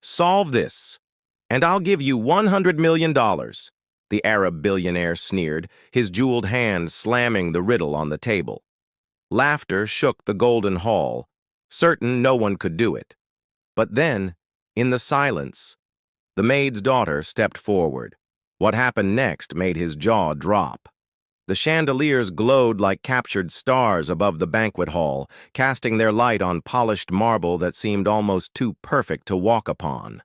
Solve this, and I'll give you $100 million. The Arab billionaire sneered, his jeweled hand slamming the riddle on the table. Laughter shook the golden hall, certain no one could do it. But then, in the silence, the maid's daughter stepped forward. What happened next made his jaw drop. The chandeliers glowed like captured stars above the banquet hall, casting their light on polished marble that seemed almost too perfect to walk upon.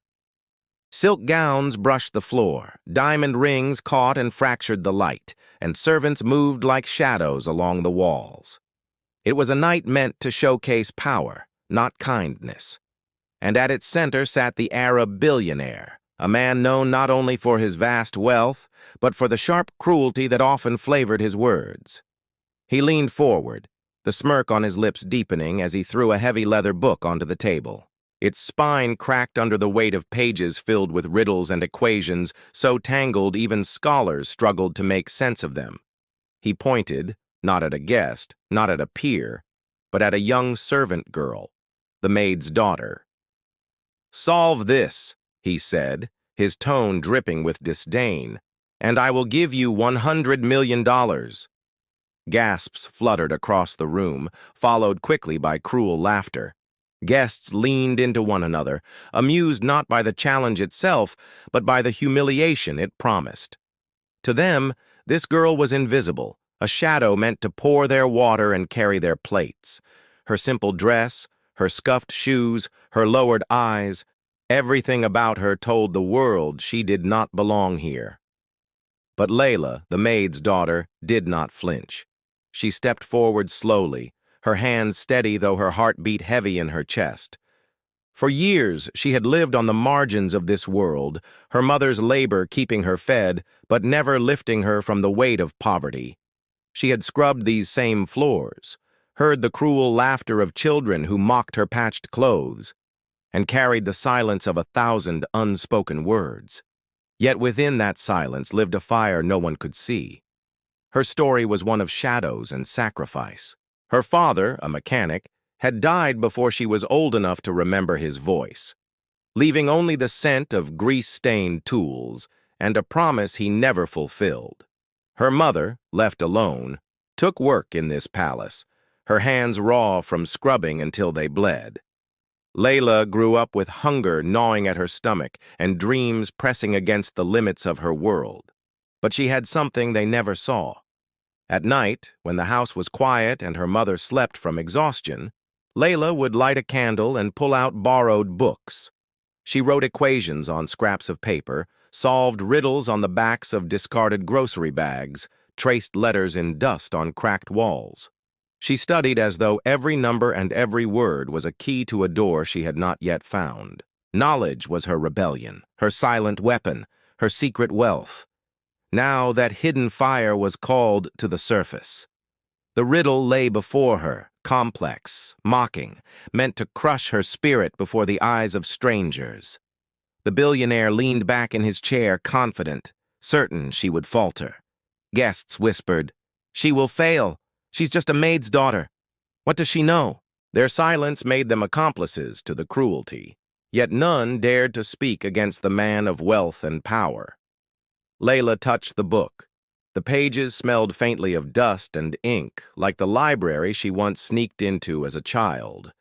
Silk gowns brushed the floor, diamond rings caught and fractured the light, and servants moved like shadows along the walls. It was a night meant to showcase power, not kindness. And at its center sat the Arab billionaire, a man known not only for his vast wealth, but for the sharp cruelty that often flavored his words. He leaned forward, the smirk on his lips deepening as he threw a heavy leather book onto the table. Its spine cracked under the weight of pages filled with riddles and equations so tangled even scholars struggled to make sense of them. He pointed, not at a guest, not at a peer, but at a young servant girl, the maid's daughter. "Solve this," he said, his tone dripping with disdain, "and I will give you $100 million. Gasps fluttered across the room, followed quickly by cruel laughter. Guests leaned into one another, amused not by the challenge itself, but by the humiliation it promised. To them, this girl was invisible, a shadow meant to pour their water and carry their plates. Her simple dress, her scuffed shoes, her lowered eyes, everything about her told the world she did not belong here. But Layla, the maid's daughter, did not flinch. She stepped forward slowly, her hands steady though her heart beat heavy in her chest. For years, she had lived on the margins of this world, her mother's labor keeping her fed, but never lifting her from the weight of poverty. She had scrubbed these same floors, heard the cruel laughter of children who mocked her patched clothes, and carried the silence of 1,000 unspoken words. Yet within that silence lived a fire no one could see. Her story was one of shadows and sacrifice. Her father, a mechanic, had died before she was old enough to remember his voice, leaving only the scent of grease-stained tools and a promise he never fulfilled. Her mother, left alone, took work in this palace, her hands raw from scrubbing until they bled. Layla grew up with hunger gnawing at her stomach and dreams pressing against the limits of her world. But she had something they never saw. At night, when the house was quiet and her mother slept from exhaustion, Layla would light a candle and pull out borrowed books. She wrote equations on scraps of paper, solved riddles on the backs of discarded grocery bags, traced letters in dust on cracked walls. She studied as though every number and every word was a key to a door she had not yet found. Knowledge was her rebellion, her silent weapon, her secret wealth. Now that hidden fire was called to the surface. The riddle lay before her, complex, mocking, meant to crush her spirit before the eyes of strangers. The billionaire leaned back in his chair, confident, certain she would falter. Guests whispered, "She will fail. She's just a maid's daughter. What does she know?" Their silence made them accomplices to the cruelty, yet none dared to speak against the man of wealth and power. Layla touched the book. The pages smelled faintly of dust and ink, like the library she once sneaked into as a child.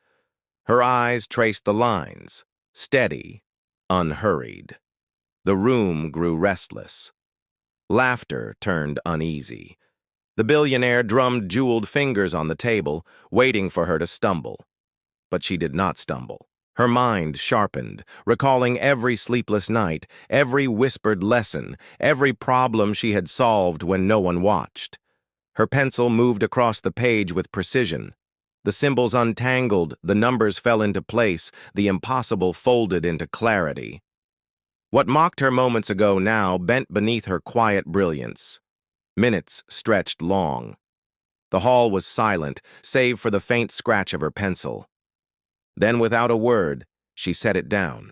Her eyes traced the lines, steady, unhurried. The room grew restless. Laughter turned uneasy. The billionaire drummed jeweled fingers on the table, waiting for her to stumble. But she did not stumble. Her mind sharpened, recalling every sleepless night, every whispered lesson, every problem she had solved when no one watched. Her pencil moved across the page with precision. The symbols untangled, the numbers fell into place, the impossible folded into clarity. What mocked her moments ago now bent beneath her quiet brilliance. Minutes stretched long. The hall was silent, save for the faint scratch of her pencil. Then, without a word, she set it down.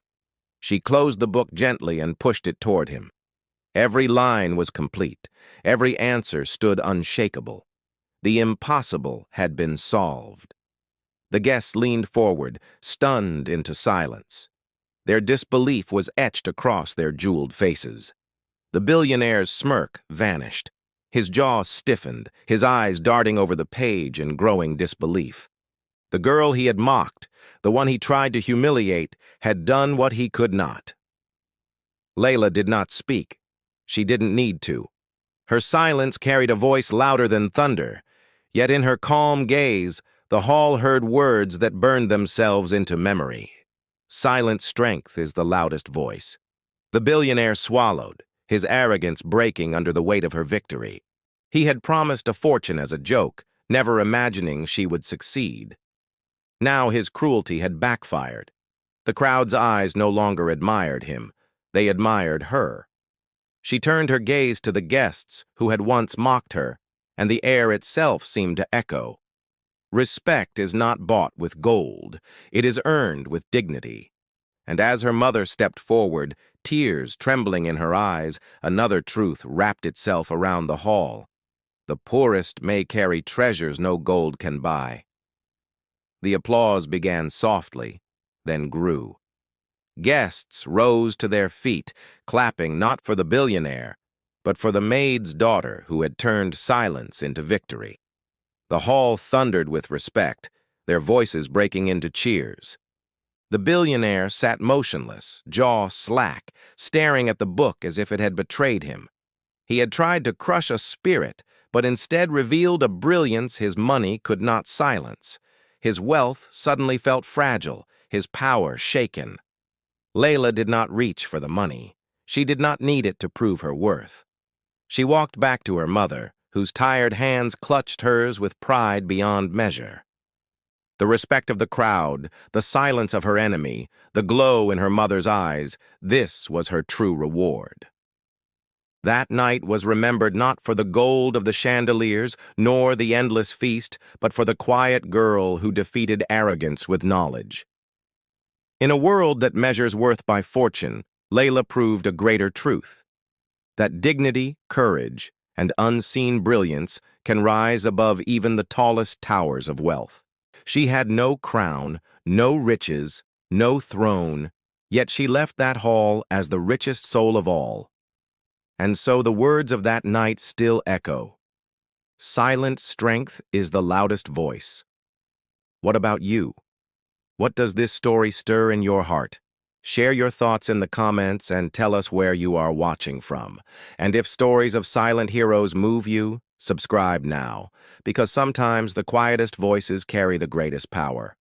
She closed the book gently and pushed it toward him. Every line was complete. Every answer stood unshakable. The impossible had been solved. The guests leaned forward, stunned into silence. Their disbelief was etched across their jeweled faces. The billionaire's smirk vanished. His jaw stiffened, his eyes darting over the page in growing disbelief. The girl he had mocked, the one he tried to humiliate, had done what he could not. Layla did not speak. She didn't need to. Her silence carried a voice louder than thunder, yet in her calm gaze, the hall heard words that burned themselves into memory. Silent strength is the loudest voice. The billionaire swallowed, his arrogance breaking under the weight of her victory. He had promised a fortune as a joke, never imagining she would succeed. Now his cruelty had backfired. The crowd's eyes no longer admired him. They admired her. She turned her gaze to the guests who had once mocked her, and the air itself seemed to echo. Respect is not bought with gold. It is earned with dignity. And as her mother stepped forward, tears trembling in her eyes, another truth wrapped itself around the hall. The poorest may carry treasures no gold can buy. The applause began softly, then grew. Guests rose to their feet, clapping not for the billionaire, but for the maid's daughter who had turned silence into victory. The hall thundered with respect, their voices breaking into cheers. The billionaire sat motionless, jaw slack, staring at the book as if it had betrayed him. He had tried to crush a spirit, but instead revealed a brilliance his money could not silence. His wealth suddenly felt fragile, his power shaken. Layla did not reach for the money. She did not need it to prove her worth. She walked back to her mother, whose tired hands clutched hers with pride beyond measure. The respect of the crowd, the silence of her enemy, the glow in her mother's eyes, this was her true reward. That night was remembered not for the gold of the chandeliers, nor the endless feast, but for the quiet girl who defeated arrogance with knowledge. In a world that measures worth by fortune, Layla proved a greater truth: that dignity, courage, and unseen brilliance can rise above even the tallest towers of wealth. She had no crown, no riches, no throne, yet she left that hall as the richest soul of all. And so the words of that night still echo. Silent strength is the loudest voice. What about you? What does this story stir in your heart? Share your thoughts in the comments and tell us where you are watching from. And if stories of silent heroes move you, subscribe now, because sometimes the quietest voices carry the greatest power.